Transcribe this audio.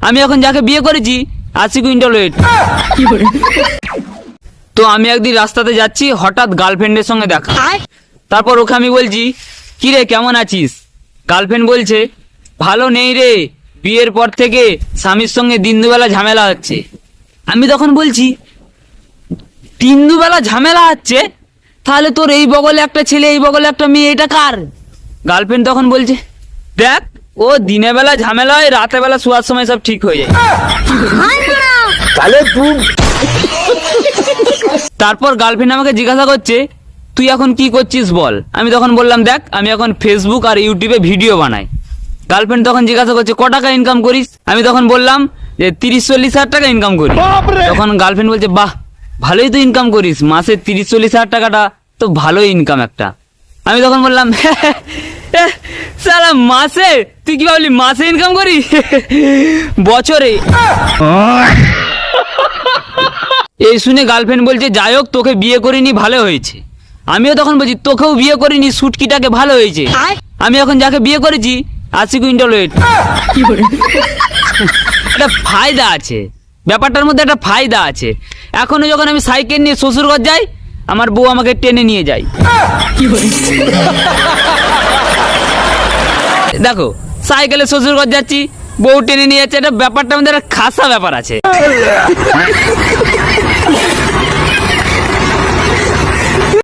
আমি এখন যাকে বিয়ে করেছি 80 কুইন্টাল ওয়েট। তো আমি একদিন রাস্তাতে যাচ্ছি, হঠাৎ গার্লফ্রেন্ডের সঙ্গে দেখা। তারপর ওকে আমি বলছি, কি রে কেমন আছিস? গার্লফ্রেন্ড বলছে, ভালো নেই রে, বিয়ের পর থেকে স্বামীর সঙ্গে দিন দুবেলা ঝামেলা হচ্ছে। আমি তখন বলছি, দিন দুবেলা ঝামেলা হচ্ছে? তাহলে তোর এই বগলে একটা ছেলে, এই বগলে একটা মেয়ে, এটা কার? গার্লফ্রেন্ড তখন বলছে, দেখ ও দিনের বেলা ঝামেলা হয়, রাতের বেলা শোয়ার সময় সব ঠিক হয়ে যায়। তারপর গার্লফ্রেন্ড আমাকে জিজ্ঞাসা করছে, তুই এখন কি করছিস বল? আমি তখন বললাম, দেখ আমি এখন ফেসবুক আর ইউটিউবে ভিডিও বানাই। গার্লফ্রেন্ড তখন জিজ্ঞাসা করছে, ক টাকা ইনকাম করিস? আমি তখন বললাম যে 30-40 হাজার টাকা ইনকাম করি। তখন গার্লফ্রেন্ড বলছে, বাহ ভালোই তো ইনকাম করিস, মাসে 30-40 হাজার টাকাটা তো ভালোই ইনকাম একটা। আমি তখন বললাম, সালা মাসে? তুই কি ভাবলি মাসে ইনকাম করি? বছরে। এই শুনে গার্লফ্রেন্ড বলছে, যাই হোক তোকে বিয়ে করিনি ভালো হয়েছে। আমিও তখন বলছি, তোকেও বিয়ে করিনি, সুটকিটাকে ভালো হয়েছে। আমি এখন যাকে বিয়ে করেছি 80 কুইন্টাল ওয়েট। একটা ফায়দা আছে, ব্যাপারটার মধ্যে একটা ফায়দা আছে। এখনো যখন আমি সাইকেল নিয়ে শ্বশুরঘর যাই, আমার বউ আমাকে টেনে নিয়ে যায়। দেখো সাইকেলে শ্বশুরঘর যাচ্ছি, বউ টেনে নিয়ে যাচ্ছে, এটা ব্যাপারটার মধ্যে একটা খাসা ব্যাপার আছে।